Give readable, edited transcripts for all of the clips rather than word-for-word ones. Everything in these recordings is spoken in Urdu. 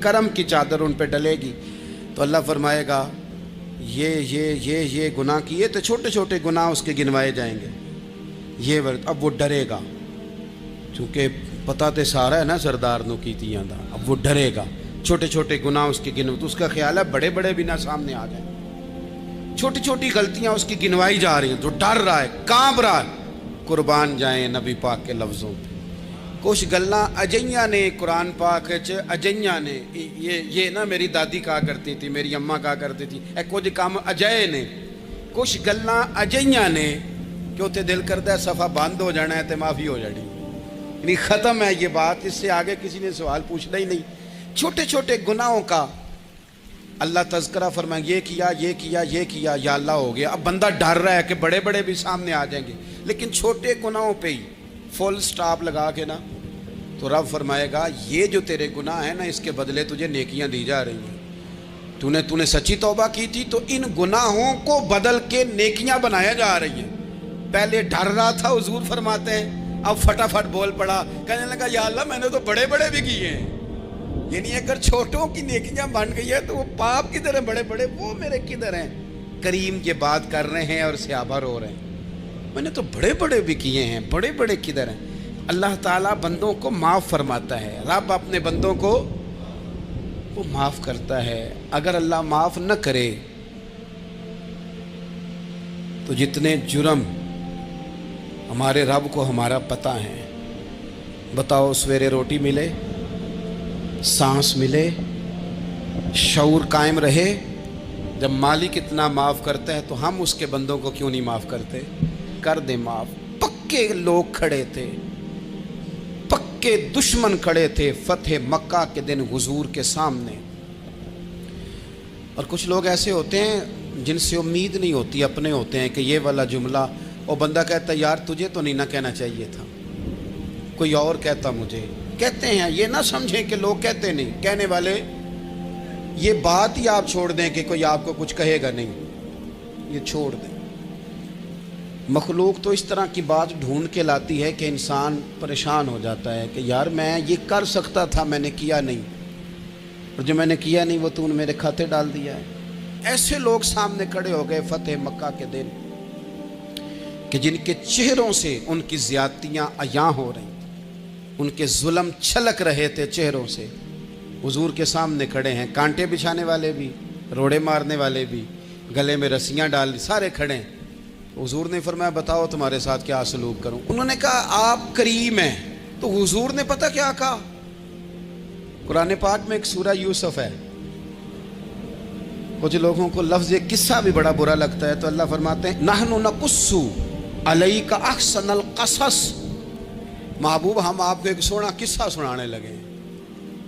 کرم کی چادر ان پہ ڈلے گی، تو اللہ فرمائے گا یہ گناہ کیے تو چھوٹے چھوٹے گناہ اس کے گنوائے جائیں گے، اب وہ ڈرے گا، چونکہ پتہ تے سارا ہے نا سردار نو کیتیاں دا، اب وہ ڈرے گا، چھوٹے چھوٹے گناہ اس کے گنو، تو اس کا خیال ہے بڑے بڑے بھی نہ سامنے آ جائیں، چھوٹی چھوٹی غلطیاں اس کی گنوائی جا رہی ہیں، تو ڈر رہا ہے، کانپ رہا ہے۔ قربان جائیں نبی پاک کے لفظوں پہ، کچھ گلاں اجیاں نے قرآن پاک اجیاں نے، یہ نا میری دادی کہا کرتی تھی، میری اماں کہا کرتی تھی، اے کچھ کام اجائے نے، کچھ گلاں اجیاں نے کہ اتنے دل کرتا ہے صفحہ بند ہو جانا ہے تو معافی ہو جانی، یعنی ختم ہے یہ بات، اس سے آگے کسی نے سوال پوچھنا ہی نہیں۔ چھوٹے چھوٹے گناہوں کا اللہ تذکرہ فرمائیں، یہ کیا یا اللہ ہو گیا، اب بندہ ڈر رہا ہے کہ بڑے بڑے بھی سامنے آ جائیں گے، لیکن چھوٹے گناہوں پہ ہی فل سٹاپ لگا کے نا تو رب فرمائے گا یہ جو تیرے گناہ ہیں نا اس کے بدلے تجھے نیکیاں دی جا رہی ہیں، تو نے سچی توبہ کی تھی تو ان گناہوں کو بدل کے نیکیاں بنایا جا رہی ہیں۔ پہلے ڈر رہا تھا، حضور فرماتے ہیں، اب فٹافٹ بول پڑا، کہنے لگا یا اللہ میں نے تو بڑے بڑے بھی کیے ہیں، یعنی اگر چھوٹوں کی نیکیاں بن گئی ہے تو وہ پاپ کدھر ہیں بڑے بڑے، وہ میرے کدھر ہیں۔ کریم یہ بات کر رہے ہیں اور صحابہ رو رہے ہیں، میں نے تو بڑے بڑے بھی کیے ہیں، بڑے بڑے کدھر ہیں۔ اللہ تعالیٰ بندوں کو معاف فرماتا ہے، رب اپنے بندوں کو وہ معاف کرتا ہے۔ اگر اللہ معاف نہ کرے تو جتنے جرم ہمارے رب کو ہمارا پتہ ہے، بتاؤ سویرے روٹی ملے، سانس ملے، شعور قائم رہے، جب مالک اتنا معاف کرتا ہے تو ہم اس کے بندوں کو کیوں نہیں معاف کرتے؟ کر دے معاف۔ پکے لوگ کھڑے تھے، پکے دشمن کھڑے تھے فتح مکہ کے دن حضور کے سامنے، اور کچھ لوگ ایسے ہوتے ہیں جن سے امید نہیں ہوتی، اپنے ہوتے ہیں کہ یہ والا جملہ، اور بندہ کہتا ہے یار تجھے تو نہیں نہ کہنا چاہیے تھا، کوئی اور کہتا مجھے، کہتے ہیں، یہ نہ سمجھیں کہ لوگ کہتے نہیں، کہنے والے یہ بات ہی آپ چھوڑ دیں کہ کوئی آپ کو کچھ کہے گا نہیں، یہ چھوڑ دیں۔ مخلوق تو اس طرح کی بات ڈھونڈ کے لاتی ہے کہ انسان پریشان ہو جاتا ہے کہ یار میں یہ کر سکتا تھا، میں نے کیا نہیں، اور جو میں نے کیا نہیں وہ تو نے میرے کھاتے ڈال دیا ہے۔ ایسے لوگ سامنے کھڑے ہو گئے فتح مکہ کے دن کہ جن کے چہروں سے ان کی زیادتیاں عیاں ہو رہی، ان کے ظلم چھلک رہے تھے چہروں سے، حضور کے سامنے کھڑے ہیں، کانٹے بچھانے والے بھی، روڑے مارنے والے بھی، گلے میں رسیاں ڈال دی، سارے کھڑے ہیں۔ حضور نے فرمایا بتاؤ تمہارے ساتھ کیا سلوک کروں؟ انہوں نے کہا آپ کریم ہیں، تو حضور نے پتہ کیا کہا؟ قرآن پاک میں ایک سورہ یوسف ہے، کچھ لوگوں کو لفظ یہ قصہ بھی بڑا برا لگتا ہے، تو اللہ فرماتے ہیں نحن نقص علیک احسن القصص، محبوب ہم آپ کو ایک سونا قصہ سنانے لگے،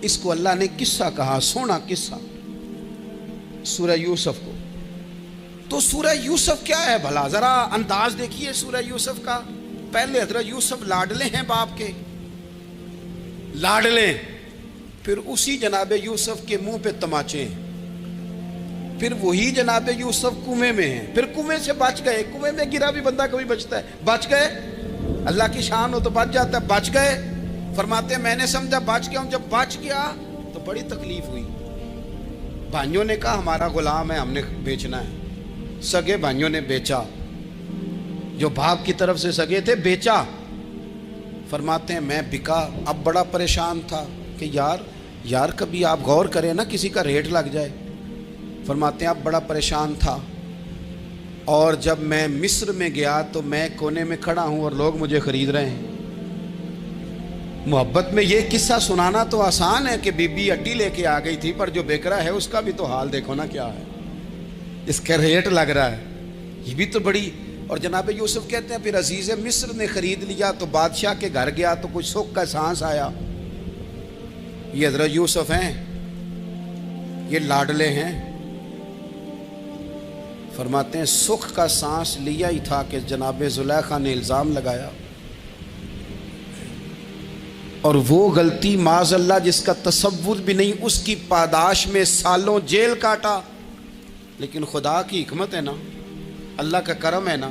اس کو اللہ نے قصہ کہا، سونا قصہ، سورہ یوسف کو۔ تو سورہ یوسف کیا ہے بھلا؟ ذرا انداز دیکھیے سورہ یوسف کا۔ پہلے حضرت یوسف لاڈلے ہیں باپ کے، لاڈلے، پھر اسی جناب یوسف کے منہ پہ تماچے ہیں، پھر وہی جناب یوسف کنویں میں ہیں، پھر کنویں سے بچ گئے، کنویں میں گرا بھی بندہ کبھی بچتا ہے، بچ گئے، اللہ کی شان ہو تو بچ جاتا ہے، بچ گئے، فرماتے ہیں میں نے سمجھا بچ گیا ہوں، جب بچ گیا تو بڑی تکلیف ہوئی، بھائیوں نے کہا ہمارا غلام ہے، ہم نے بیچنا ہے، سگے بھائیوں نے بیچا، جو باپ کی طرف سے سگے تھے بیچا، فرماتے ہیں میں بکا، اب بڑا پریشان تھا کہ یار کبھی آپ غور کریں نا کسی کا ریٹ لگ جائے، فرماتے ہیں اب بڑا پریشان تھا، اور جب میں مصر میں گیا تو میں کونے میں کھڑا ہوں اور لوگ مجھے خرید رہے ہیں۔ محبت میں یہ قصہ سنانا تو آسان ہے کہ بی بی اٹی لے کے آ گئی تھی، پر جو بیکرا ہے اس کا بھی تو حال دیکھو نا کیا ہے، اس کا ریٹ لگ رہا ہے، یہ بھی تو بڑی۔ اور جناب یوسف کہتے ہیں پھر عزیز مصر نے خرید لیا تو بادشاہ کے گھر گیا تو کچھ سکھ کا سانس آیا، یہ حضرت یوسف ہیں، یہ لاڈلے ہیں، فرماتے ہیں سکھ کا سانس لیا ہی تھا کہ جناب زلیخا نے الزام لگایا، اور وہ غلطی معاذ اللہ جس کا تصور بھی نہیں، اس کی پاداش میں سالوں جیل کاٹا، لیکن خدا کی حکمت ہے نا، اللہ کا کرم ہے نا،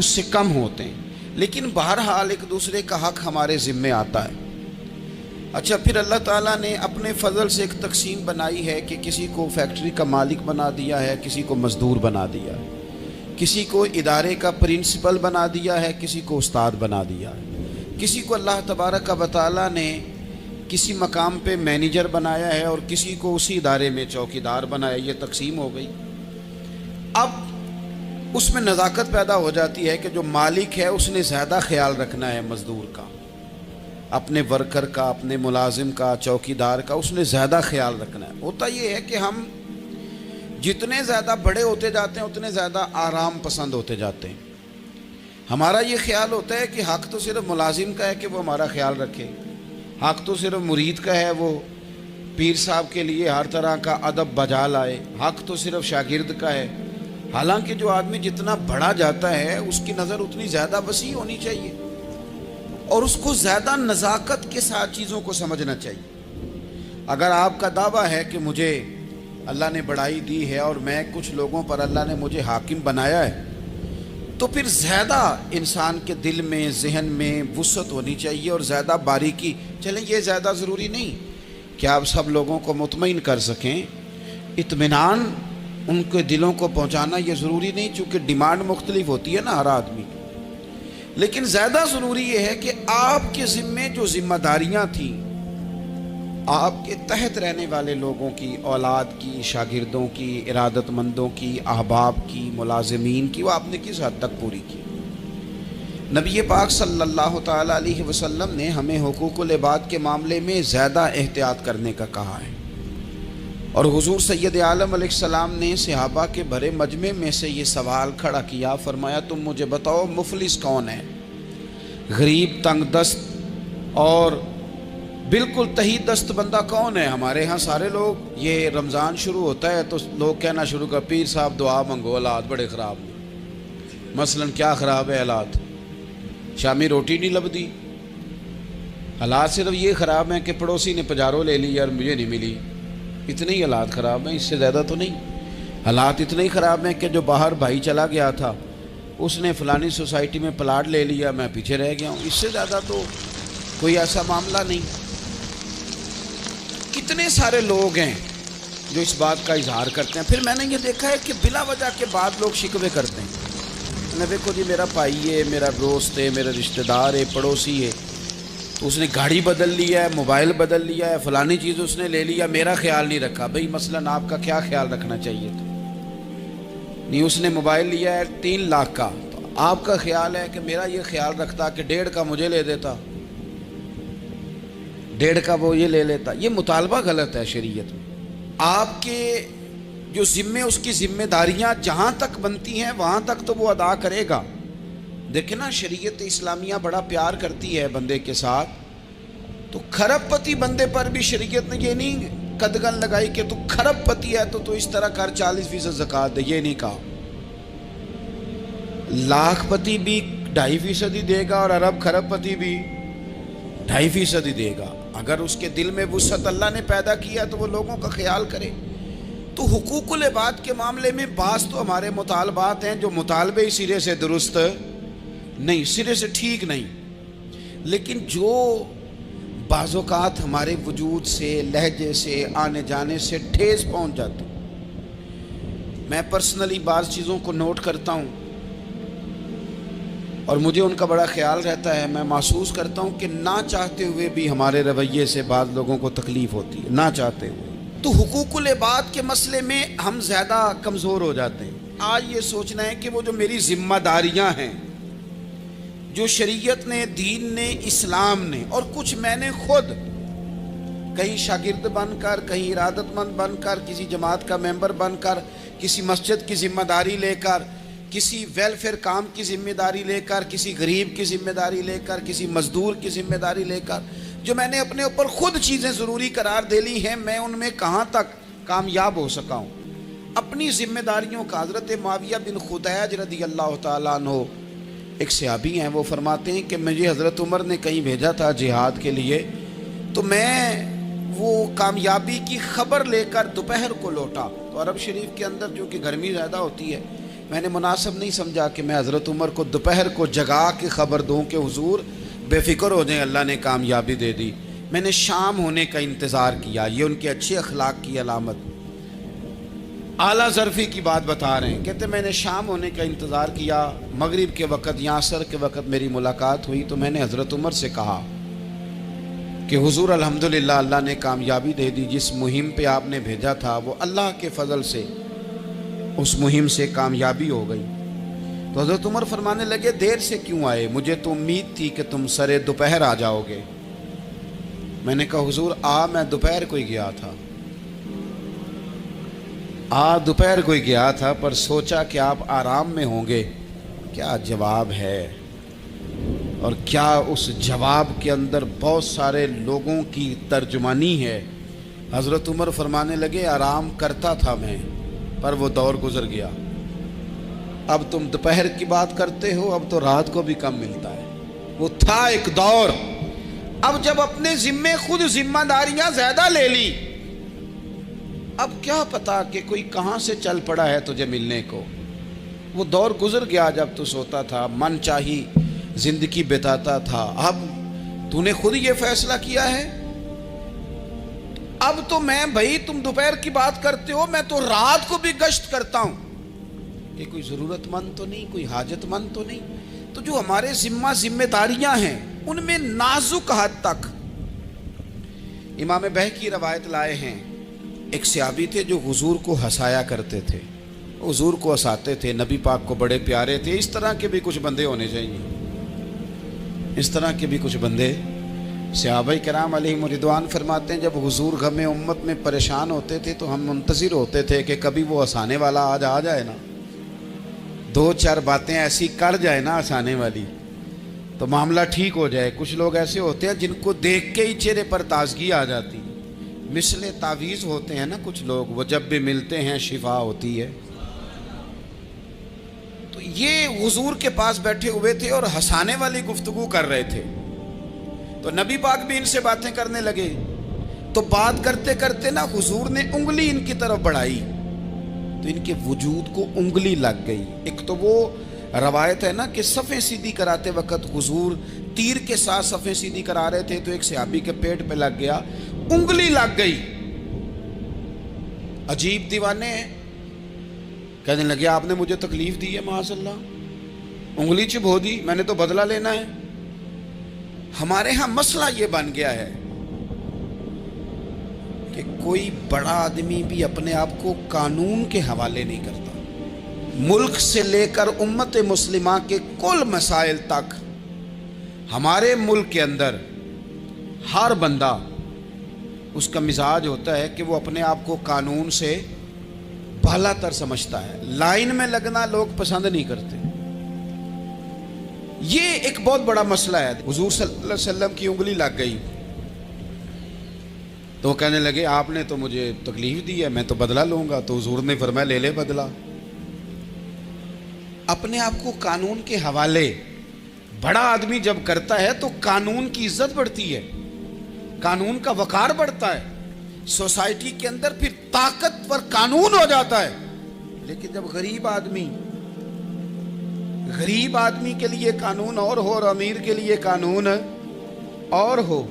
اس سے کم ہوتے ہیں، لیکن بہرحال ایک دوسرے کا حق ہمارے ذمے آتا ہے۔ اچھا، پھر اللہ تعالیٰ نے اپنے فضل سے ایک تقسیم بنائی ہے کہ کسی کو فیکٹری کا مالک بنا دیا ہے، کسی کو مزدور بنا دیا ہے، کسی کو ادارے کا پرنسپل بنا دیا ہے، کسی کو استاد بنا دیا ہے، کسی کو اللہ تبارک و تعالیٰ نے کسی مقام پہ مینیجر بنایا ہے اور کسی کو اسی ادارے میں چوکیدار بنایا۔ یہ تقسیم ہو گئی۔ اب اس میں نزاکت پیدا ہو جاتی ہے کہ جو مالک ہے اس نے زیادہ خیال رکھنا ہے مزدور کا، اپنے ورکر کا، اپنے ملازم کا، چوکیدار کا، اس نے زیادہ خیال رکھنا ہے۔ ہوتا یہ ہے کہ ہم جتنے زیادہ بڑے ہوتے جاتے ہیں اتنے زیادہ آرام پسند ہوتے جاتے ہیں۔ ہمارا یہ خیال ہوتا ہے کہ حق تو صرف ملازم کا ہے کہ وہ ہمارا خیال رکھے، حق تو صرف مرید کا ہے وہ پیر صاحب کے لیے ہر طرح کا ادب بجا لائے، حق تو صرف شاگرد کا ہے۔ حالانکہ جو آدمی جتنا بڑا جاتا ہے اس کی نظر اتنی زیادہ وسیع ہونی چاہیے اور اس کو زیادہ نزاکت کے ساتھ چیزوں کو سمجھنا چاہیے۔ اگر آپ کا دعویٰ ہے کہ مجھے اللہ نے بڑائی دی ہے اور میں کچھ لوگوں پر اللہ نے مجھے حاکم بنایا ہے، تو پھر زیادہ انسان کے دل میں، ذہن میں وسعت ہونی چاہیے اور زیادہ باریکی۔ چلیں، یہ زیادہ ضروری نہیں کہ آپ سب لوگوں کو مطمئن کر سکیں، اطمینان ان کے دلوں کو پہنچانا یہ ضروری نہیں، چونکہ ڈیمانڈ مختلف ہوتی ہے نا ہر آدمی کی۔ لیکن زیادہ ضروری یہ ہے کہ آپ کے ذمے جو ذمہ داریاں تھیں، آپ کے تحت رہنے والے لوگوں کی، اولاد کی، شاگردوں کی، ارادت مندوں کی، احباب کی، ملازمین کی، وہ آپ نے کس حد تک پوری کی۔ نبی پاک صلی اللہ تعالیٰ علیہ وسلم نے ہمیں حقوق العباد کے معاملے میں زیادہ احتیاط کرنے کا کہا ہے، اور حضور سید عالم علیہ السلام نے صحابہ کے بھرے مجمع میں سے یہ سوال کھڑا کیا، فرمایا تم مجھے بتاؤ مفلس کون ہے، غریب، تنگ دست اور بالکل تہی دست بندہ کون ہے؟ ہمارے ہاں سارے لوگ، یہ رمضان شروع ہوتا ہے تو لوگ کہنا شروع کر، پیر صاحب دعا منگو، حالات بڑے خراب ہیں۔ مثلا کیا خراب ہے حالات؟ شامی روٹی نہیں لبدی، حالات صرف یہ خراب ہیں کہ پڑوسی نے پجارو لے لی اور مجھے نہیں ملی، اتنے ہی حالات خراب ہیں، اس سے زیادہ تو نہیں۔ حالات اتنے ہی خراب ہیں کہ جو باہر بھائی چلا گیا تھا اس نے فلانی سوسائٹی میں پلاٹ لے لیا، میں پیچھے رہ گیا ہوں، اس سے زیادہ تو کوئی ایسا معاملہ نہیں۔ کتنے سارے لوگ ہیں جو اس بات کا اظہار کرتے ہیں۔ پھر میں نے یہ دیکھا ہے کہ بلا وجہ کے بعد لوگ شکوے کرتے ہیں، دیکھو جی میرا بھائی ہے، میرا دوست ہے، میرا رشتہ دار ہے، پڑوسی ہے، تو اس نے گاڑی بدل لیا ہے، موبائل بدل لیا ہے، فلانی چیز اس نے لے لیا، میرا خیال نہیں رکھا۔ بھئی مثلاً آپ کا کیا خیال رکھنا چاہیے تھا؟ نہیں، اس نے موبائل لیا ہے 3 لاکھ کا، تو آپ کا خیال ہے کہ میرا یہ خیال رکھتا کہ 1.5 کا مجھے لے دیتا، 1.5 کا وہ یہ لے لیتا۔ یہ مطالبہ غلط ہے شریعت میں۔ آپ کے جو ذمے، اس کی ذمہ داریاں جہاں تک بنتی ہیں وہاں تک تو وہ ادا کرے گا۔ دیکھیں نا، شریعت اسلامیہ بڑا پیار کرتی ہے بندے کے ساتھ، تو کھرب پتی بندے پر بھی شریعت نے یہ نہیں قدغن لگائی کہ تو کھرب پتی ہے تو اس طرح کر 40% زکوٰۃ دے، یہ نہیں کہا۔ لاکھ پتی بھی 2.5% ہی دے گا اور ارب کھرب پتی بھی 2.5% ہی دے گا۔ اگر اس کے دل میں وسعت اللہ نے پیدا کیا تو وہ لوگوں کا خیال کرے۔ تو حقوق العباد کے معاملے میں بعض تو ہمارے مطالبات ہیں جو مطالبے ہی سرے سے درست نہیں، سرے سے ٹھیک نہیں، لیکن جو بعض اوقات ہمارے وجود سے، لہجے سے، آنے جانے سے ٹھیس پہنچ جاتے ہیں۔ میں پرسنلی بعض چیزوں کو نوٹ کرتا ہوں اور مجھے ان کا بڑا خیال رہتا ہے۔ میں محسوس کرتا ہوں کہ نہ چاہتے ہوئے بھی ہمارے رویے سے بعض لوگوں کو تکلیف ہوتی ہے، نہ چاہتے ہوئے۔ تو حقوق العباد کے مسئلے میں ہم زیادہ کمزور ہو جاتے ہیں۔ آج یہ سوچنا ہے کہ وہ جو میری ذمہ داریاں ہیں، جو شریعت نے، دین نے، اسلام نے، اور کچھ میں نے خود کہیں شاگرد بن کر، کہیں ارادت مند بن کر، کسی جماعت کا ممبر بن کر، کسی مسجد کی ذمہ داری لے کر، کسی ویلفیئر کام کی ذمہ داری لے کر، کسی غریب کی ذمہ داری لے کر، کسی مزدور کی ذمہ داری لے کر، جو میں نے اپنے اوپر خود چیزیں ضروری قرار دے لی ہیں، میں ان میں کہاں تک کامیاب ہو سکا ہوں اپنی ذمہ داریوں کا۔ حضرت معاویہ بن خدیج رضی اللہ تعالیٰ عنہ ایک صحابی ہیں، وہ فرماتے ہیں کہ مجھے حضرت عمر نے کہیں بھیجا تھا جہاد کے لیے، تو میں وہ کامیابی کی خبر لے کر دوپہر کو لوٹا۔ تو عرب شریف کے اندر جو کہ گرمی زیادہ ہوتی ہے، میں نے مناسب نہیں سمجھا کہ میں حضرت عمر کو دوپہر کو جگا کے خبر دوں کہ حضور بے فکر ہو جائیں، اللہ نے کامیابی دے دی۔ میں نے شام ہونے کا انتظار کیا، یہ ان کے اچھے اخلاق کی علامت۔ اعلیٰ ظرفی کی بات بتا رہے ہیں، کہتے میں نے شام ہونے کا انتظار کیا، مغرب کے وقت یا عصر کے وقت میری ملاقات ہوئی تو میں نے حضرت عمر سے کہا کہ حضور الحمدللہ اللہ نے کامیابی دے دی، جس مہم پہ آپ نے بھیجا تھا وہ اللہ کے فضل سے اس مہم سے کامیابی ہو گئی۔ تو حضرت عمر فرمانے لگے دیر سے کیوں آئے، مجھے تو امید تھی کہ تم سرے دوپہر آ جاؤ گے۔ میں نے کہا حضور میں دوپہر کو ہی گیا تھا، دوپہر کو ہی گیا تھا، پر سوچا کہ آپ آرام میں ہوں گے۔ کیا جواب ہے، اور کیا اس جواب کے اندر بہت سارے لوگوں کی ترجمانی ہے۔ حضرت عمر فرمانے لگے آرام کرتا تھا میں، پر وہ دور گزر گیا، اب تم دوپہر کی بات کرتے ہو، اب تو رات کو بھی کم ملتا ہے۔ وہ تھا ایک دور، اب جب اپنے ذمے خود ذمہ داریاں زیادہ لے لی، اب کیا پتا کہ کوئی کہاں سے چل پڑا ہے تجھے ملنے کو۔ وہ دور گزر گیا جب تو سوتا تھا، من چاہی زندگی بتاتا تھا، اب تو نے خود یہ فیصلہ کیا ہے۔ اب تو میں بھائی تم دوپہر کی بات کرتے ہو، میں تو رات کو بھی گشت کرتا ہوں کہ کوئی ضرورت مند تو نہیں، کوئی حاجت مند تو نہیں۔ تو جو ہمارے ذمہ داریاں ہیں ان میں نازک حد تک، امام بہقی روایت لائے ہیں، ایک صحابی تھے جو حضور کو ہنسایا کرتے تھے، حضور کو ہنساتے تھے، نبی پاک کو بڑے پیارے تھے۔ اس طرح کے بھی کچھ بندے ہونے چاہیے، اس طرح کے بھی کچھ بندے۔ صحابہ کرام علیہم رضوان فرماتے ہیں جب حضور غم امت میں پریشان ہوتے تھے تو ہم منتظر ہوتے تھے کہ کبھی وہ ہنسانے والا آج آ جائے نا، دو چار باتیں ایسی کر جائے نا ہنسانے والی، تو معاملہ ٹھیک ہو جائے۔ کچھ لوگ ایسے ہوتے ہیں جن کو دیکھ کے ہی چہرے پر تازگی آ جاتی، مثل تعویذ ہوتے ہیں نا کچھ لوگ، وہ جب بھی ملتے ہیں شفا ہوتی ہے۔ تو یہ حضور کے پاس بیٹھے ہوئے تھے اور ہنسانے والی گفتگو کر رہے تھے، تو نبی پاک بھی ان سے باتیں کرنے لگے۔ تو بات کرتے کرتے نا حضور نے انگلی ان کی طرف بڑھائی تو ان کے وجود کو انگلی لگ گئی۔ ایک تو وہ روایت ہے نا کہ صفیں سیدھی کراتے وقت حضور تیر کے ساتھ صفیں سیدھی کرا رہے تھے تو ایک صحابی کے پیٹ پہ لگ گیا، انگلی لگ گئی۔ عجیب دیوانے ہیں، کہنے لگے آپ نے مجھے تکلیف دی ہے، معاذ اللہ انگلی چبھو دی، میں نے تو بدلہ لینا ہے۔ ہمارے ہاں مسئلہ یہ بن گیا ہے کہ کوئی بڑا آدمی بھی اپنے آپ کو قانون کے حوالے نہیں کرتا۔ ملک سے لے کر امت مسلمہ کے کل مسائل تک ہمارے ملک کے اندر ہر بندہ، اس کا مزاج ہوتا ہے کہ وہ اپنے آپ کو قانون سے بالا تر سمجھتا ہے۔ لائن میں لگنا لوگ پسند نہیں کرتے، یہ ایک بہت بڑا مسئلہ ہے۔ حضور صلی اللہ علیہ وسلم کی انگلی لگ گئی تو وہ کہنے لگے آپ نے تو مجھے تکلیف دی ہے، میں تو بدلہ لوں گا۔ تو حضور نے فرمایا لے لے بدلہ۔ اپنے آپ کو قانون کے حوالے بڑا آدمی جب کرتا ہے تو قانون کی عزت بڑھتی ہے، قانون کا وقار بڑھتا ہے، سوسائٹی کے اندر پھر طاقتور قانون ہو جاتا ہے۔ لیکن جب غریب آدمی کے لیے قانون اور ہو اور امیر کے لیے قانون اور ہو،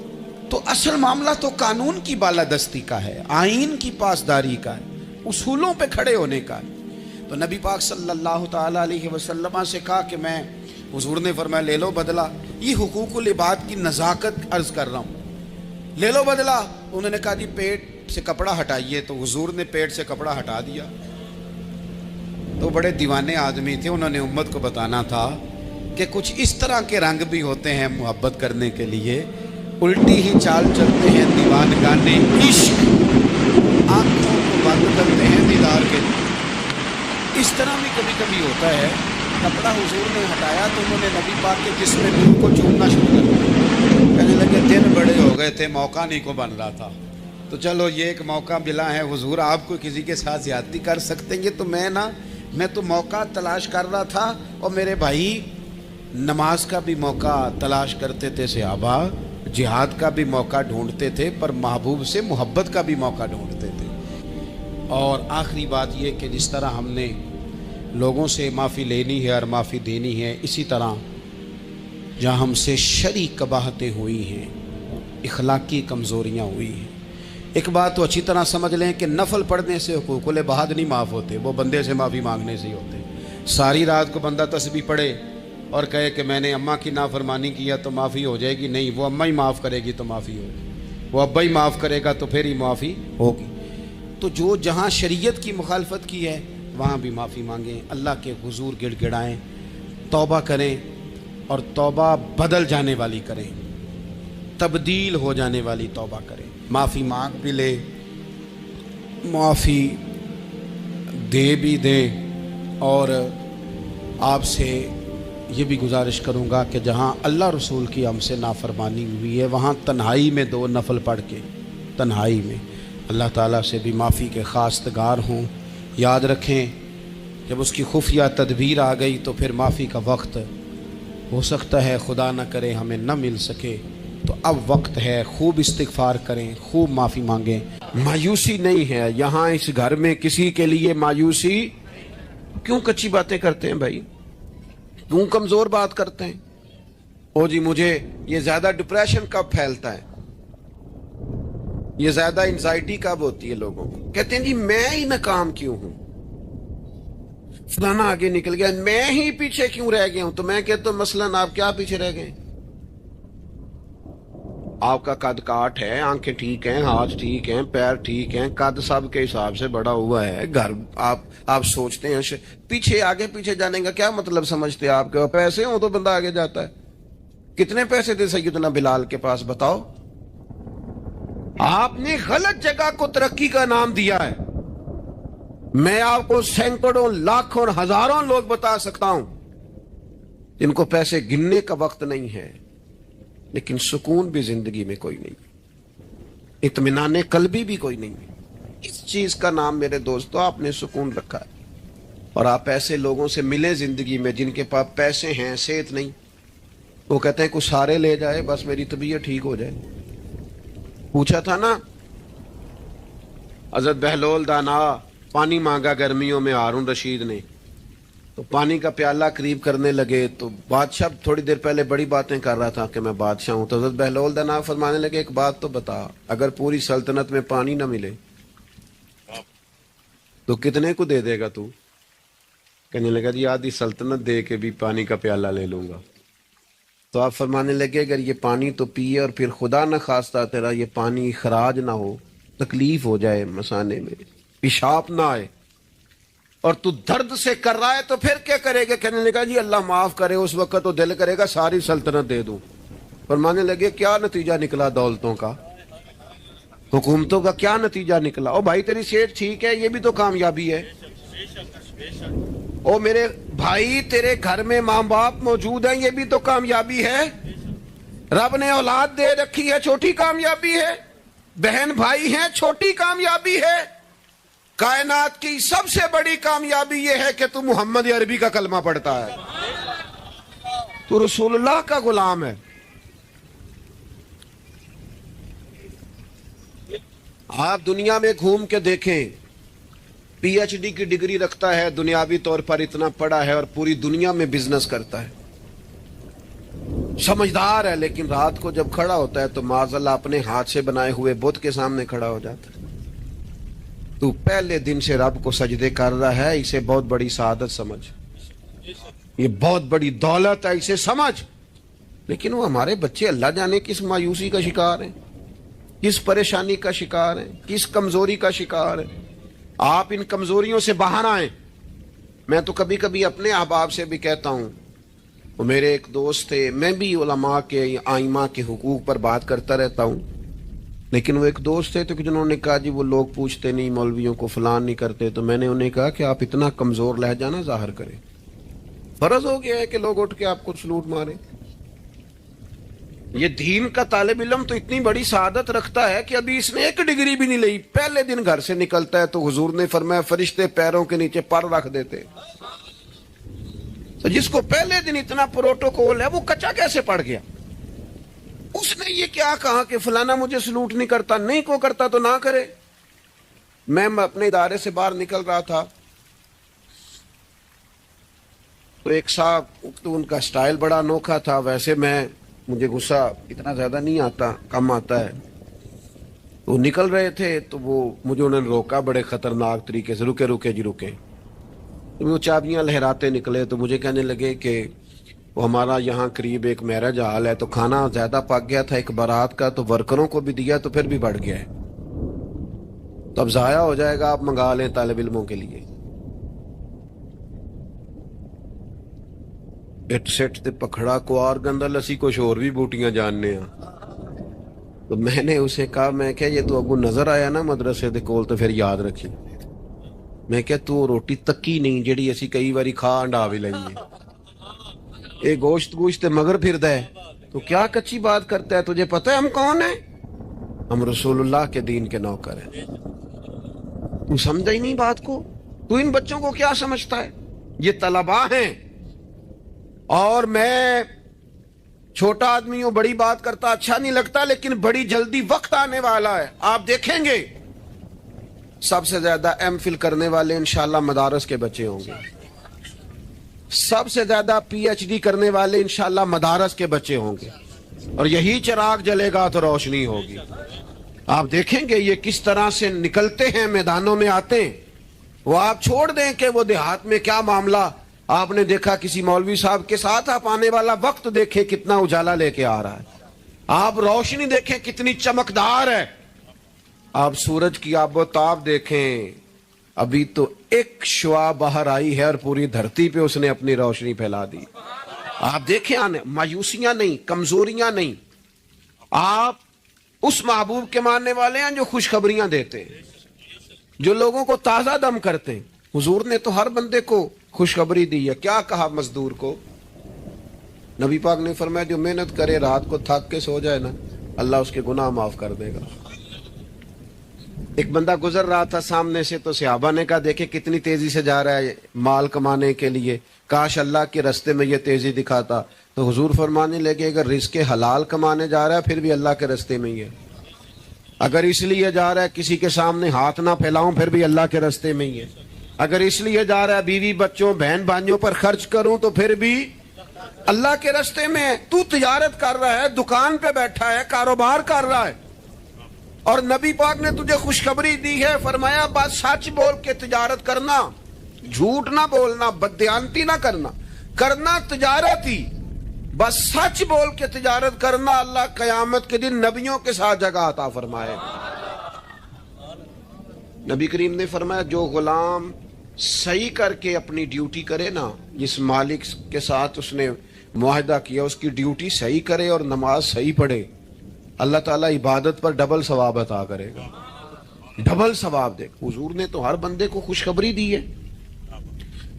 تو اصل معاملہ تو قانون کی بالادستی کا ہے، آئین کی پاسداری کا ہے، اصولوں پہ کھڑے ہونے کا ہے۔ تو نبی پاک صلی اللہ تعالیٰ علیہ وسلم سے کہا کہ میں، حضور نے فرمایا لے لو بدلہ۔ یہ حقوق العباد کی نزاکت عرض کر رہا ہوں، لے لو بدلہ۔ انہوں نے کہا جی پیٹ سے کپڑا ہٹائیے، تو حضور نے پیٹ سے کپڑا ہٹا دیا۔ تو بڑے دیوانے آدمی تھے، انہوں نے امت کو بتانا تھا کہ کچھ اس طرح کے رنگ بھی ہوتے ہیں محبت کرنے کے لیے، الٹی ہی چال چلتے ہیں دیوان گانے عشق، آنکھوں کو بند کرتے ہیں دیدار کے لیے۔ اس طرح بھی کبھی کبھی ہوتا ہے۔ کپڑا حضور نے ہٹایا تو انہوں نے نبی پاک کے جسم نور کو چومنا شروع کر دیا، کہنے لگے دن بڑے ہو گئے تھے، موقع نہیں کو بن رہا تھا، تو چلو یہ ایک موقع ملا ہے، حضور آپ کو کسی کے ساتھ زیادتی کر سکتے ہیں تو میں تو موقع تلاش کر رہا تھا۔ اور میرے بھائی نماز کا بھی موقع تلاش کرتے تھے صحابہ، جہاد کا بھی موقع ڈھونڈتے تھے، پر محبوب سے محبت کا بھی موقع ڈھونڈتے تھے۔ اور آخری بات یہ کہ جس طرح ہم نے لوگوں سے معافی لینی ہے اور معافی دینی ہے. اسی طرح جہاں ہم سے شرعی قباحتیں ہوئی ہیں، اخلاقی کمزوریاں ہوئی ہیں، ایک بات تو اچھی طرح سمجھ لیں کہ نفل پڑھنے سے حقوق العباد نہیں معاف ہوتے، وہ بندے سے معافی مانگنے سے ہی ہوتے. ساری رات کو بندہ تسبیح پڑھے اور کہے کہ میں نے اماں کی نافرمانی کیا تو معافی ہو جائے گی، نہیں، وہ اماں ہی معاف کرے گی تو معافی ہوگی، وہ ابا ہی معاف کرے گا تو پھر ہی معافی ہوگی. تو جو جہاں شریعت کی مخالفت کی ہے وہاں بھی معافی مانگیں، اللہ کے حضور گڑ گڑائیں، توبہ کریں، اور توبہ بدل جانے والی کریں، تبدیل ہو جانے والی توبہ کریں. معافی مانگ بھی لے، معافی دے بھی دیں. اور آپ سے یہ بھی گزارش کروں گا کہ جہاں اللہ رسول کی ہم سے نافرمانی ہوئی ہے وہاں تنہائی میں 2 نفل پڑھ کے تنہائی میں اللہ تعالیٰ سے بھی معافی کے خواستگار ہوں. یاد رکھیں جب اس کی خفیہ تدبیر آ گئی تو پھر معافی کا وقت ہو سکتا ہے خدا نہ کرے ہمیں نہ مل سکے، تو اب وقت ہے، خوب استغفار کریں، خوب معافی مانگیں. مایوسی نہیں ہے یہاں اس گھر میں کسی کے لیے مایوسی. کیوں کچی باتیں کرتے ہیں بھائی؟ کیوں کمزور بات کرتے ہیں؟ او جی مجھے یہ زیادہ ڈپریشن کب پھیلتا ہے، یہ زیادہ انزائٹی کب ہوتی ہے لوگوں کو؟ کہتے ہیں جی میں ہی ناکام کیوں ہوں، فلانا آگے نکل گیا، میں ہی پیچھے کیوں رہ گیا ہوں. تو میں کہتا ہوں مثلاً آپ کیا پیچھے رہ گئے؟ آپ کا قد کاٹ ہے، آنکھیں ٹھیک ہیں، ہاتھ ٹھیک ہیں، پیر ٹھیک ہیں، قد سب کے حساب سے بڑا ہوا ہے. گھر آپ سوچتے ہیں پیچھے آگے پیچھے جانے کا کیا مطلب سمجھتے ہیں آپ کے؟ پیسے ہوں تو بندہ آگے جاتا ہے. کتنے پیسے تھے سیدنا بلال کے پاس بتاؤ؟ آپ نے غلط جگہ کو ترقی کا نام دیا ہے. میں آپ کو سینکڑوں لاکھوں اور ہزاروں لوگ بتا سکتا ہوں جن کو پیسے گننے کا وقت نہیں ہے، لیکن سکون بھی زندگی میں کوئی نہیں، اطمینان قلبی بھی کوئی نہیں. اس چیز کا نام میرے دوستو آپ نے سکون رکھا ہے. اور آپ ایسے لوگوں سے ملیں زندگی میں جن کے پاس پیسے ہیں، صحت نہیں، وہ کہتے ہیں کچھ سارے لے جائے بس میری طبیعت ٹھیک ہو جائے. پوچھا تھا نا حضرت بہلول دانا پانی مانگا گرمیوں میں ہارون رشید نے، تو پانی کا پیالہ قریب کرنے لگے تو بادشاہ تھوڑی دیر پہلے بڑی باتیں کر رہا تھا کہ میں بادشاہ ہوں. تو حضرت بہلول دانا فرمانے لگے ایک بات تو بتا، اگر پوری سلطنت میں پانی نہ ملے تو کتنے کو دے دے گا تو؟ کہنے لگا جی آدھی سلطنت دے کے بھی پانی کا پیالہ لے لوں گا. تو آپ فرمانے لگے اگر یہ پانی تو پیے اور پھر خدا نہ خواستہ تیرا یہ پانی خراج نہ ہو، تکلیف ہو جائے، مسانے میں پیشاب نہ آئے، اور تو درد سے کر رہا ہے تو پھر کیا کرے گا؟ کہنے لگا جی اللہ معاف کرے، اس وقت تو دل کرے گا ساری سلطنت دے دوں. فرمانے لگے کیا نتیجہ نکلا دولتوں کا، حکومتوں کا کیا نتیجہ نکلا؟ او بھائی تیری صحت ٹھیک ہے، یہ بھی تو کامیابی ہے. او میرے بھائی تیرے گھر میں ماں باپ موجود ہیں، یہ بھی تو کامیابی ہے. رب نے اولاد دے رکھی ہے، چھوٹی کامیابی ہے. بہن بھائی ہیں، چھوٹی کامیابی ہے. کائنات کی سب سے بڑی کامیابی یہ ہے کہ تو محمد عربی کا کلمہ پڑھتا ہے، تو رسول اللہ کا غلام ہے. آپ دنیا میں گھوم کے دیکھیں، پی ایچ ڈی کی ڈگری رکھتا ہے، دنیاوی طور پر اتنا پڑھا ہے اور پوری دنیا میں بزنس کرتا ہے، سمجھدار ہے، لیکن رات کو جب کھڑا ہوتا ہے تو معاذاللہ اپنے ہاتھ سے بنائے ہوئے بت کے سامنے کھڑا ہو جاتا ہے. تو پہلے دن سے رب کو سجدے کر رہا ہے، اسے بہت بڑی سعادت سمجھ، یہ بہت بڑی دولت ہے، اسے سمجھ. لیکن وہ ہمارے بچے اللہ جانے کس مایوسی کا شکار ہیں، کس پریشانی کا شکار ہیں، کس کمزوری کا شکار ہیں. آپ ان کمزوریوں سے باہر آئیں. میں تو کبھی کبھی اپنے احباب سے بھی کہتا ہوں، وہ میرے ایک دوست تھے، میں بھی علماء کے آئمہ کے حقوق پر بات کرتا رہتا ہوں، لیکن وہ ایک دوست تھے تو جنہوں نے کہا جی وہ لوگ پوچھتے نہیں مولویوں کو، فلان نہیں کرتے. تو میں نے انہیں کہا کہ آپ اتنا کمزور لہجہ نہ ظاہر کریں، فرض ہو گیا ہے کہ لوگ اٹھ کے آپ کو سلوٹ ماریں. یہ دین کا طالب علم تو اتنی بڑی سعادت رکھتا ہے کہ ابھی اس نے ایک ڈگری بھی نہیں لئی، پہلے دن گھر سے نکلتا ہے تو حضور نے فرمایا فرشتے پیروں کے نیچے پر رکھ دیتے. تو جس کو پہلے دن اتنا پروٹوکول ہے وہ کچا کیسے پڑ گیا؟ اس نے یہ کیا کہا کہ فلانا مجھے سلوٹ نہیں کرتا؟ نہیں کو کرتا تو نہ کرے. میں اپنے ادارے سے باہر نکل رہا تھا تو ایک صاحب تو ان کا سٹائل بڑا انوکھا تھا. ویسے مجھے غصہ اتنا زیادہ نہیں آتا, کم آتا ہے. وہ نکل رہے تھے تو مجھے انہوں نے روکا بڑے خطرناک طریقے سے, رکے رکے جی رکے. تو وہ چابیاں لہراتے نکلے تو مجھے کہنے لگے کہ وہ ہمارا یہاں قریب ایک میرج ہال ہے, تو کھانا زیادہ پک گیا تھا ایک بارات کا, تو ورکروں کو بھی دیا تو پھر بھی بڑھ گیا ہے, تو اب ضائع ہو جائے گا, آپ منگا لیں طالب علموں کے لیے. اٹ سٹ تے پکھڑا کوار گندا لسی کچھ اور بھی بوٹیاں جاننے ہیں. تو میں نے اسے کہا, میں کہ یہ تو ابو نظر آیا نا مدرسے دے کول تو پھر یاد رکھی. میں کہ تو روٹی تکی نہیں جیڑی اسی کئی باری کھا انڈا بھی لئیے, اے گوشت مگر پھر ہے, تو کیا کچی بات کرتا ہے, تجھے پتہ ہے ہم کون ہیں؟ ہم رسول اللہ کے دین کے نوکر ہیں. تو سمجھا ہی نہیں بات کو. تو ان بچوں کو کیا سمجھتا ہے؟ یہ طلباء ہیں, اور میں چھوٹا آدمی ہوں, بڑی بات کرتا اچھا نہیں لگتا, لیکن بڑی جلدی وقت آنے والا ہے, آپ دیکھیں گے سب سے زیادہ ایم فل کرنے والے انشاءاللہ مدارس کے بچے ہوں گے, سب سے زیادہ پی ایچ ڈی کرنے والے انشاءاللہ مدارس کے بچے ہوں گے, اور یہی چراغ جلے گا تو روشنی ہوگی. آپ دیکھیں گے یہ کس طرح سے نکلتے ہیں, میدانوں میں آتے ہیں. وہ آپ چھوڑ دیں کہ وہ دیہات میں کیا معاملہ, آپ نے دیکھا کسی مولوی صاحب کے ساتھ, آپ آنے والا وقت دیکھیں کتنا اجالا لے کے آ رہا ہے, آپ روشنی دیکھیں کتنی چمکدار ہے, آپ سورج کی آب و تاب دیکھیں, ابھی تو ایک شعاع باہر آئی ہے اور پوری دھرتی پہ اس نے اپنی روشنی پھیلا دی. آپ دیکھیں, آنے مایوسیاں نہیں, کمزوریاں نہیں. آپ اس محبوب کے ماننے والے ہیں جو خوشخبریاں دیتے ہیں, جو لوگوں کو تازہ دم کرتے ہیں. حضور نے تو ہر بندے کو خوشخبری دی ہے. کیا کہا مزدور کو؟ نبی پاک نے فرمایا جو محنت کرے رات کو تھک کے سو جائے نا, اللہ اس کے گناہ معاف کر دے گا. ایک بندہ گزر رہا تھا سامنے سے, تو صحابہ نے کہا دیکھیں کتنی تیزی سے جا رہا ہے مال کمانے کے لیے, کاش اللہ کے رستے میں یہ تیزی دکھاتا. تو حضور فرمانے لگے اگر رزق حلال کمانے جا رہا ہے پھر بھی اللہ کے رستے میں ہی ہے, اگر اس لیے جا رہا ہے کسی کے سامنے ہاتھ نہ پھیلاؤں پھر بھی اللہ کے رستے میں ہی ہے, اگر اس لیے جا رہا ہے بیوی بچوں بہن بھائیوں پر خرچ کروں تو پھر بھی اللہ کے رستے میں ہے. تو تجارت کر رہا ہے, دکان پہ بیٹھا ہے, کاروبار کر رہا ہے, اور نبی پاک نے تجھے خوشخبری دی ہے, فرمایا بات سچ بول کے تجارت کرنا, جھوٹ نہ بولنا, بددیانتی نہ کرنا, کرنا تجارت ہی, بس سچ بول کے تجارت کرنا. اللہ قیامت کے دن نبیوں کے ساتھ جگہ عطا فرمائے. نبی کریم نے فرمایا جو غلام صحیح کر کے اپنی ڈیوٹی کرے نا, جس مالک کے ساتھ اس نے معاہدہ کیا اس کی ڈیوٹی صحیح کرے اور نماز صحیح پڑھے, اللہ تعالیٰ عبادت پر ڈبل ثواب عطا کرے گا, ڈبل ثواب دے. حضور نے تو ہر بندے کو خوشخبری دی ہے,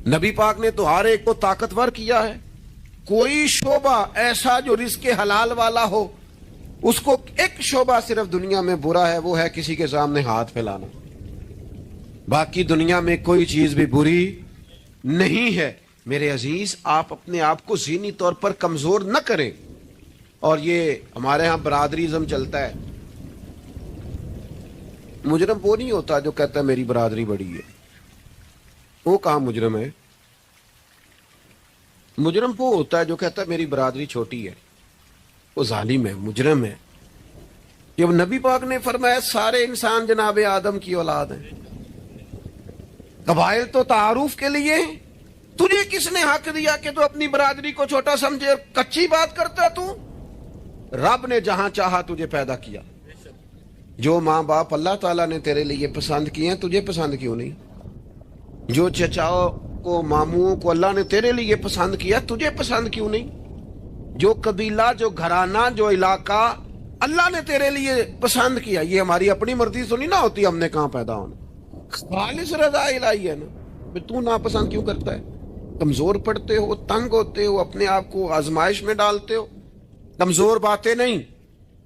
نبی پاک نے تو ہر ایک کو طاقتور کیا ہے. کوئی شعبہ ایسا جو رزق حلال والا ہو, اس کو ایک شعبہ صرف دنیا میں برا ہے, وہ ہے کسی کے سامنے ہاتھ پھیلانا. باقی دنیا میں کوئی چیز بھی بری نہیں ہے. میرے عزیز, آپ اپنے آپ کو ذہنی طور پر کمزور نہ کریں. اور یہ ہمارے ہاں برادریزم چلتا ہے. مجرم وہ نہیں ہوتا جو کہتا ہے میری برادری بڑی ہے, وہ کہاں مجرم ہے. مجرم وہ ہوتا ہے جو کہتا ہے میری برادری چھوٹی ہے, وہ ظالم ہے, مجرم ہے. جب نبی پاک نے فرمایا سارے انسان جناب آدم کی اولاد ہیں, قبائل تو تعارف کے لیے ہیں, تجھے کس نے حق دیا کہ تو اپنی برادری کو چھوٹا سمجھے, کچی بات کرتا تو. رب نے جہاں چاہا تجھے پیدا کیا. جو ماں باپ اللہ تعالیٰ نے تیرے لیے پسند کیے ہیں تجھے پسند کیوں نہیں؟ جو چچاؤ کو ماموں کو اللہ نے تیرے لیے پسند کیا تجھے پسند کیوں نہیں؟ جو قبیلہ جو گھرانہ جو علاقہ اللہ نے تیرے لیے پسند کیا, یہ ہماری اپنی مرضی تو نہیں نہ ہوتی ہم نے کہاں پیدا ہونا, خالص رضا الہی ہے نا. تو ناپسند کیوں کرتا ہے؟ کمزور پڑتے ہو, تنگ ہوتے ہو, اپنے آپ کو آزمائش میں ڈالتے ہو. کمزور باتیں نہیں.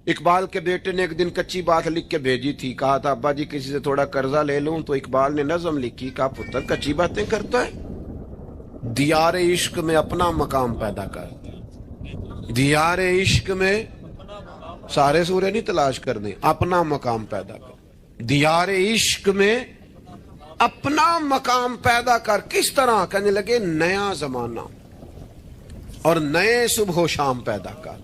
اقبال کے بیٹے نے ایک دن کچی بات لکھ کے بھیجی تھی, کہا تھا ابا جی کسی سے تھوڑا قرضہ لے لوں, تو اقبال نے نظم لکھی, کہا پتر کچی باتیں کرتا ہے, دیار عشق میں اپنا مقام پیدا کر. دیار عشق میں سارے سورے نہیں تلاش کرنے, اپنا مقام پیدا کر. دیار عشق میں اپنا مقام پیدا کر. کس طرح؟ کہنے لگے نیا زمانہ, اور نئے صبح و شام پیدا کر.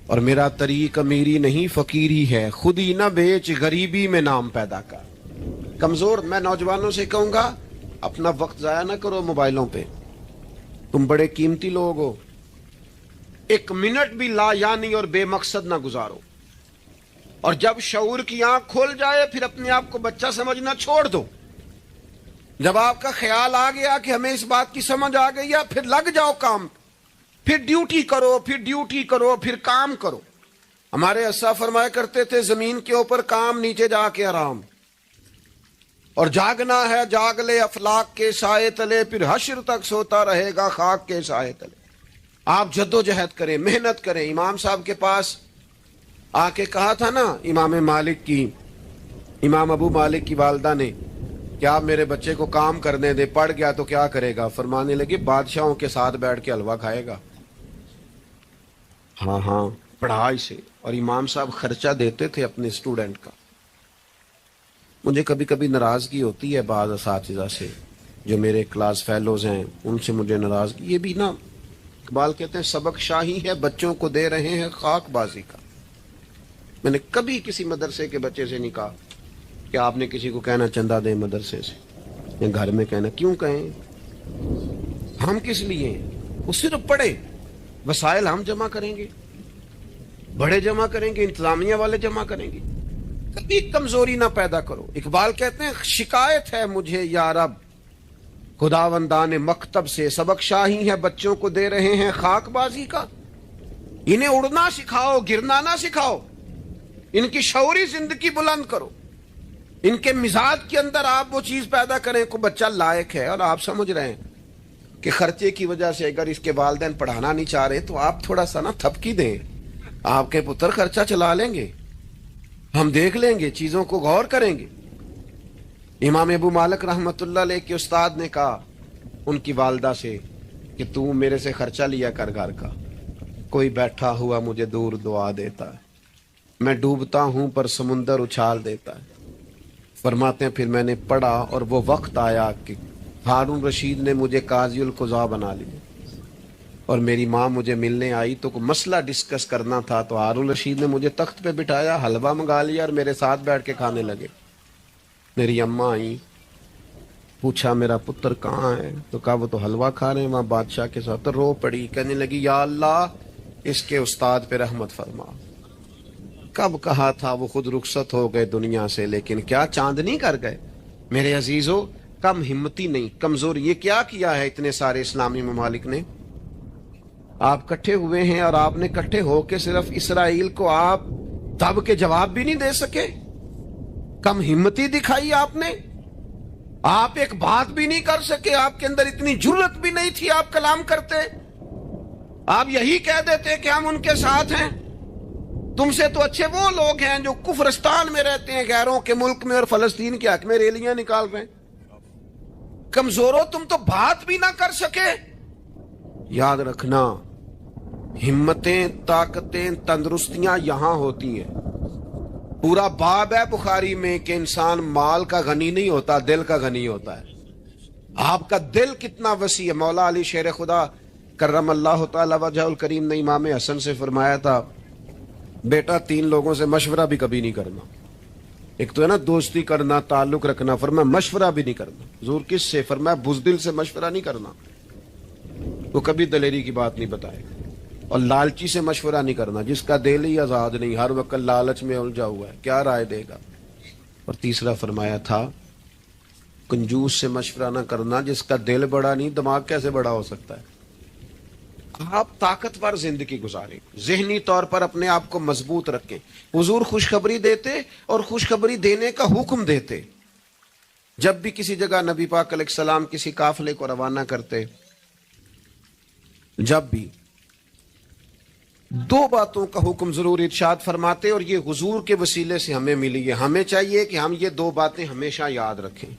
اور میرا طریق امیری نہیں فقیری ہے، خود ہی نہ بیچ غریبی میں نام پیدا کر. کمزور میں نوجوانوں سے کہوں گا اپنا وقت ضائع نہ کرو موبائلوں پہ، تم بڑے قیمتی لوگ ہو. ایک منٹ بھی لا یعنی اور بے مقصد نہ گزارو. اور جب شعور کی آنکھ کھول جائے پھر اپنے آپ کو بچہ سمجھنا چھوڑ دو. جب آپ کا خیال آ گیا کہ ہمیں اس بات کی سمجھ آ گئی ہے پھر لگ جاؤ کام، پھر ڈیوٹی کرو، پھر ڈیوٹی کرو، پھر کام کرو. ہمارے اسا فرمایا کرتے تھے زمین کے اوپر کام، نیچے جا کے آرام. اور جاگنا ہے جاگ لے افلاق کے سائے تلے، پھر حشر تک سوتا رہے گا خاک کے سائے تلے. آپ جد و جہد کریں، محنت کریں. امام صاحب کے پاس آ کے کہا تھا نا امام ابو مالک کی والدہ نے کہ آپ میرے بچے کو کام کرنے دے، پڑھ گیا تو کیا کرے گا؟ فرمانے لگے بادشاہوں کے ساتھ بیٹھ کے حلوہ کھائے گا. ہاں پڑھائی سے. اور امام صاحب خرچہ دیتے تھے اپنے اسٹوڈنٹ کا. مجھے کبھی کبھی ناراضگی ہوتی ہے بعض اساتذہ سے جو میرے کلاس فیلوز ہیں، ان سے مجھے ناراضگی. یہ بھی نا اقبال کہتے ہیں سبق شاہی ہے بچوں کو دے رہے ہیں خاک بازی کا. میں نے کبھی کسی مدرسے کے بچے سے نہیں کہا کہ آپ نے کسی کو کہنا چندہ دیں مدرسے سے، یا گھر میں کہنا. کیوں کہیں؟ ہم کس لیے ہیں؟ وہ صرف پڑھے، وسائل ہم جمع کریں گے، بڑے جمع کریں گے، انتظامیہ والے جمع کریں گے. کبھی کمزوری نہ پیدا کرو. اقبال کہتے ہیں شکایت ہے مجھے یا رب خداوندان مکتب سے، سبق شاہی ہے بچوں کو دے رہے ہیں خاک بازی کا. انہیں اڑنا سکھاؤ، گرنا نہ سکھاؤ. ان کی شعوری زندگی بلند کرو. ان کے مزاج کے اندر آپ وہ چیز پیدا کریں کو بچہ لائق ہے. اور آپ سمجھ رہے ہیں کہ خرچے کی وجہ سے اگر اس کے والدین پڑھانا نہیں چاہ رہے تو آپ تھوڑا سا نا تھپکی دیں، آپ کے پتر خرچہ چلا لیں گے، ہم دیکھ لیں گے، چیزوں کو غور کریں گے. امام ابو مالک رحمت اللہ علیہ کے استاد نے کہا ان کی والدہ سے کہ تو میرے سے خرچہ لیا کر گھر کا. کوئی بیٹھا ہوا مجھے دور دعا دیتا ہے، میں ڈوبتا ہوں پر سمندر اچھال دیتا ہے. فرماتے ہیں پھر میں نے پڑھا اور وہ وقت آیا کہ ہارون رشید نے مجھے قاضی القضاء بنا لیا. اور میری ماں مجھے ملنے آئی تو کوئی مسئلہ ڈسکس کرنا تھا تو ہارون رشید نے مجھے تخت پہ بٹھایا، حلوہ منگا لیا اور میرے ساتھ بیٹھ کے کھانے لگے. میری اماں آئی، پوچھا میرا پتر کہاں ہے؟ تو کہا وہ تو حلوہ کھا رہے ہیں وہاں بادشاہ کے ساتھ. تو رو پڑی، کہنے لگی یا اللہ اس کے استاد پہ رحمت فرما. کب کہا تھا وہ خود رخصت ہو گئے دنیا سے، لیکن کیا چاندنی کر گئے. میرے عزیزو کم ہمتی نہیں، کمزور. یہ کیا کیا ہے اتنے سارے اسلامی ممالک نے؟ آپ کٹھے ہوئے ہیں اور آپ نے کٹھے ہو کے صرف اسرائیل کو آپ دب کے جواب بھی نہیں دے سکے. کم ہمتی دکھائی آپ نے. آپ ایک بات بھی نہیں کر سکے، آپ کے اندر اتنی جرت بھی نہیں تھی آپ کلام کرتے. آپ یہی کہہ دیتے کہ ہم ان کے ساتھ ہیں. تم سے تو اچھے وہ لوگ ہیں جو کفرستان میں رہتے ہیں، غیروں کے ملک میں، اور فلسطین کے حق میں ریلیاں نکال رہے ہیں. کمزوروں تم تو بات بھی نہ کر سکے. یاد رکھنا ہمتیں، طاقتیں، تندرستیاں یہاں ہوتی ہیں. پورا باب ہے بخاری میں کہ انسان مال کا غنی نہیں ہوتا، دل کا غنی ہوتا ہے. آپ کا دل کتنا وسیع ہے. مولا علی شیر خدا کرم اللہ تعالی وجہ الکریم نے امام حسن سے فرمایا تھا بیٹا 3 لوگوں سے مشورہ بھی کبھی نہیں کرنا. ایک تو ہے نا دوستی کرنا، تعلق رکھنا، فرمایا مشورہ بھی نہیں کرنا. حضور کس سے؟ فرمایا بزدل سے مشورہ نہیں کرنا، وہ کبھی دلیری کی بات نہیں بتائے. اور لالچی سے مشورہ نہیں کرنا، جس کا دل ہی آزاد نہیں، ہر وقت لالچ میں الجھا ہوا ہے، کیا رائے دے گا. اور تیسرا فرمایا تھا کنجوس سے مشورہ نہ کرنا، جس کا دل بڑا نہیں دماغ کیسے بڑا ہو سکتا ہے. آپ طاقتور زندگی گزاریں، ذہنی طور پر اپنے آپ کو مضبوط رکھیں. حضور خوشخبری دیتے اور خوشخبری دینے کا حکم دیتے. جب بھی کسی جگہ نبی پاک علیہ السلام کسی قافلے کو روانہ کرتے، جب بھی 2 باتوں کا حکم ضرور ارشاد فرماتے، اور یہ حضور کے وسیلے سے ہمیں ملی ہے. ہمیں چاہیے کہ ہم یہ 2 باتیں ہمیشہ یاد رکھیں.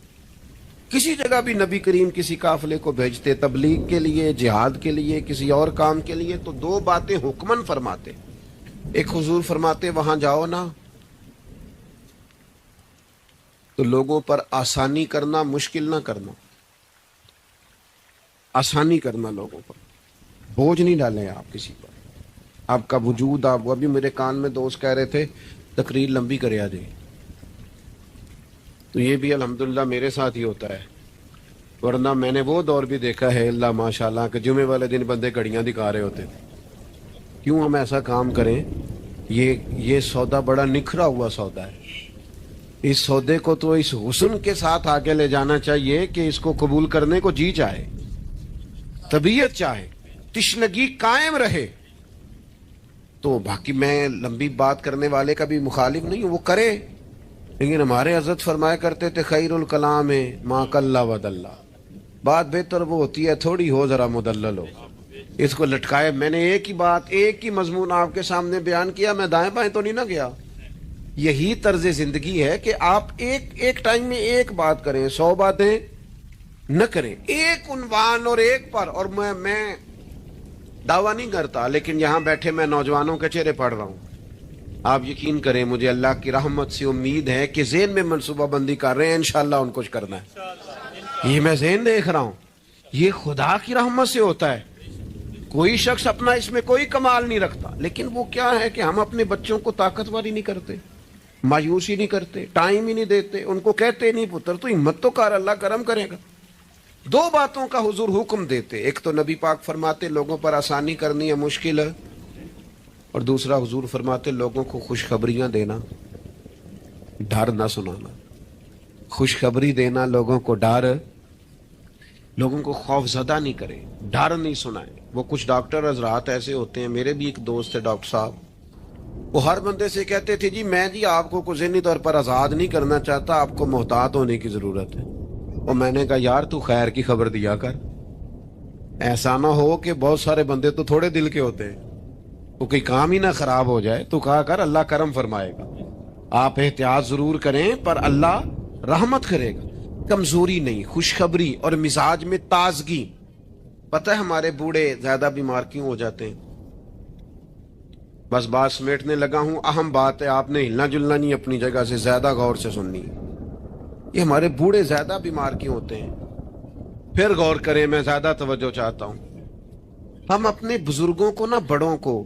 کسی جگہ بھی نبی کریم کسی قافلے کو بھیجتے تبلیغ کے لیے، جہاد کے لیے، کسی اور کام کے لیے، تو 2 باتیں حکمن فرماتے. ایک حضور فرماتے وہاں جاؤ نا تو لوگوں پر آسانی کرنا، مشکل نہ کرنا. آسانی کرنا لوگوں پر، بوجھ نہیں ڈالیں آپ کسی پر. آپ کا وجود, آپ وہ ابھی میرے کان میں دوست کہہ رہے تھے تقریر لمبی کرے آ جائے, تو یہ بھی الحمدللہ میرے ساتھ ہی ہوتا ہے. ورنہ میں نے وہ دور بھی دیکھا ہے اللہ ماشاءاللہ کہ جمعے والے دن بندے گھڑیاں دکھا رہے ہوتے تھے. کیوں ہم ایسا کام کریں؟ یہ سودا بڑا نکھرا ہوا سودا ہے. اس سودے کو تو اس حسن کے ساتھ آگے لے جانا چاہیے کہ اس کو قبول کرنے کو جی چاہے, طبیعت چاہے, تشنگی قائم رہے. تو باقی میں لمبی بات کرنے والے کا بھی مخالف نہیں ہوں, وہ کرے, لیکن ہمارے حضرت فرمایا کرتے تھے خیر الکلام ما قل و دل, بات بہتر وہ ہوتی ہے تھوڑی ہو ذرا مدلل ہو. اس کو لٹکائے. میں نے ایک ہی بات, ایک ہی مضمون آپ کے سامنے بیان کیا, میں دائیں بائیں تو نہیں نہ گیا. یہی طرز زندگی ہے کہ آپ ایک ٹائم میں ایک بات کریں, 100 باتیں نہ کریں, ایک عنوان اور ایک پر. اور میں دعویٰ نہیں کرتا, لیکن یہاں بیٹھے میں نوجوانوں کے چہرے پڑھ رہا ہوں. آپ یقین کریں مجھے اللہ کی رحمت سے امید ہے کہ ذہن میں منصوبہ بندی کر رہے ہیں, انشاءاللہ ان کو کرنا ہے. یہ میں ذہن دیکھ رہا ہوں, یہ خدا کی رحمت سے ہوتا ہے. کوئی شخص اپنا اس میں کوئی کمال نہیں رکھتا, لیکن وہ کیا ہے کہ ہم اپنے بچوں کو طاقتور ہی نہیں کرتے, مایوسی نہیں کرتے, ٹائم ہی نہیں دیتے, ان کو کہتے نہیں پتر تو ہمت تو کر, اللہ کرم کرے گا. 2 باتوں کا حضور حکم دیتے, ایک تو نبی پاک فرماتے لوگوں پر آسانی کرنی ہے مشکل ہے, اور دوسرا حضور فرماتے لوگوں کو خوشخبریاں دینا, ڈر نہ سنانا. خوشخبری دینا لوگوں کو, ڈر, لوگوں کو خوف زدہ نہیں کرے, ڈر نہیں سنائے. وہ کچھ ڈاکٹر حضرات ایسے ہوتے ہیں, میرے بھی ایک دوست ہے ڈاکٹر صاحب, وہ ہر بندے سے کہتے تھے جی آپ کو ذہنی طور پر آزاد نہیں کرنا چاہتا, آپ کو محتاط ہونے کی ضرورت ہے. اور میں نے کہا یار تو خیر کی خبر دیا کر, ایسا نہ ہو کہ بہت سارے بندے تو تھوڑے دل کے ہوتے ہیں, تو کوئی کام ہی نہ خراب ہو جائے. تو کہا کر اللہ کرم فرمائے گا, آپ احتیاط ضرور کریں پر اللہ رحمت کرے گا. کمزوری نہیں, خوشخبری اور مزاج میں تازگی. پتہ ہے ہمارے بوڑھے زیادہ بیمار کیوں ہو جاتے ہیں؟ بس بات سمیٹنے لگا ہوں, اہم بات ہے, آپ نے ہلنا جلنا نہیں اپنی جگہ سے, زیادہ غور سے سننی. یہ ہمارے بوڑھے زیادہ بیمار کیوں ہوتے ہیں؟ پھر غور کریں, میں زیادہ توجہ چاہتا ہوں. ہم اپنے بزرگوں کو, بڑوں کو,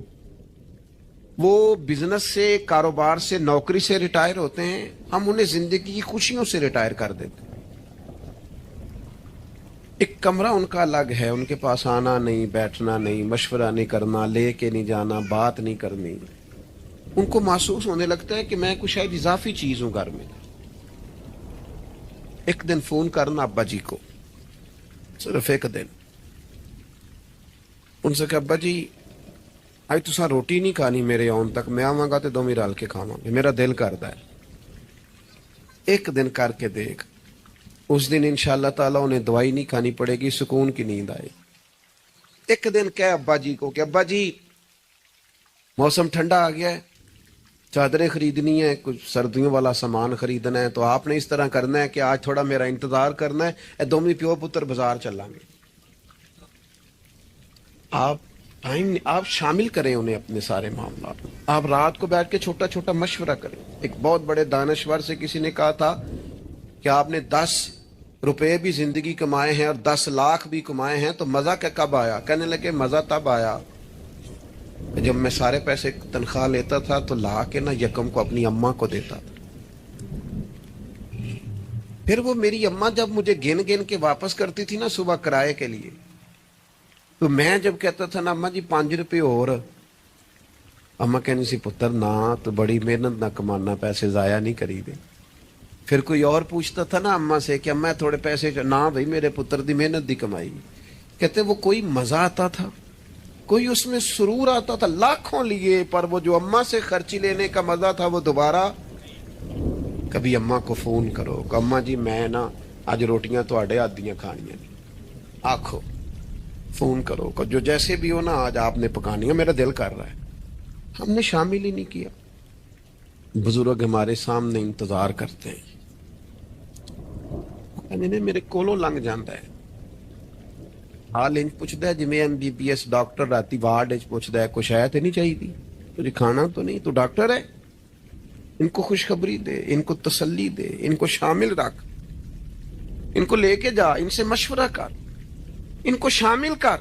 وہ بزنس سے, کاروبار سے, نوکری سے ریٹائر ہوتے ہیں, ہم انہیں زندگی کی خوشیوں سے ریٹائر کر دیتے ہیں. ایک کمرہ ان کا الگ ہے, ان کے پاس آنا نہیں, بیٹھنا نہیں, مشورہ نہیں کرنا, لے کے نہیں جانا, بات نہیں کرنی. ان کو محسوس ہونے لگتا ہے کہ میں کچھ شاید اضافی چیز ہوں گھر میں. ایک دن فون کرنا ابا جی کو, صرف ایک دن, ان سے کہ ابا جی آج تساں روٹی نہیں کھانی میرے آن تک, میں آواں گا تے دوویں رل کے کھاواں گے, میرا دل کردا ہے. ایک دن کر کے دیکھ, اس دن انشاءاللہ تعالیٰ انہیں دوائی نہیں کھانی پڑے گی, سکون کی نیند آئے. ایک دن کہے ابا جی کو کہ ابا جی موسم ٹھنڈا آ گیا ہے, چادریں خریدنی ہے, کچھ سردیوں والا سامان خریدنا ہے, تو آپ نے اس طرح کرنا ہے کہ آج تھوڑا میرا انتظار کرنا ہے, اے دومی پیو پتر بازار چلیں گے. آپ شامل کریں انہیں اپنے سارے معاملات. آپ رات کو بیٹھ کے چھوٹا چھوٹا مشورہ کریں. ایک بہت بڑے دانشور سے کسی نے کہا تھا کہ آپ نے 10 روپے بھی زندگی کمائے ہیں اور 10 لاکھ بھی کمائے ہیں, تو مزہ کب آیا؟ کہنے لگے مزہ تب آیا جب میں سارے پیسے تنخواہ لیتا تھا تو لا کے یکم کو اپنی اماں کو دیتا تھا. پھر وہ میری اماں جب مجھے گن گن کے واپس کرتی تھی صبح کرائے کے لیے, تو میں جب کہتا تھا اماں جی 5 روپے اور, اماں کہنی سی پتر نہ, تو بڑی محنت نہ کمانا, پیسے ضائع نہیں کری دے. پھر کوئی اور پوچھتا تھا اماں سے کہ اماں تھوڑے پیسے, نہ بھائی میرے پتر دی محنت دی کمائی. کہتے وہ کوئی مزہ آتا تھا, کوئی اس میں سرور آتا تھا, لاکھوں لیے, پر وہ جو اماں سے خرچی لینے کا مزہ تھا وہ دوبارہ. کبھی اماں کو فون کرو کہ اماں جی میں آج روٹیاں تواڈے ہاتھ دیاں کھانیاں نہیں, آکھو, فون کرو کہ جو جیسے بھی ہو آج آپ نے پکانی ہے, میرا دل کر رہا ہے. ہم نے شامل ہی نہیں کیا. بزرگ ہمارے سامنے انتظار کرتے ہیں, میرے کولوں لنگ جاندہ ہے, حال انج پوچھتا ہے جی میں MBBS ڈاکٹر راتی وارڈ پوچھتا ہے کچھ ہے تو نہیں چاہیے تھی, تجھے کھانا تو نہیں, تو ڈاکٹر ہے. ان کو خوشخبری دے, ان کو تسلی دے, ان کو شامل رکھ, ان کو لے کے جا, ان سے مشورہ کر, ان کو شامل کر.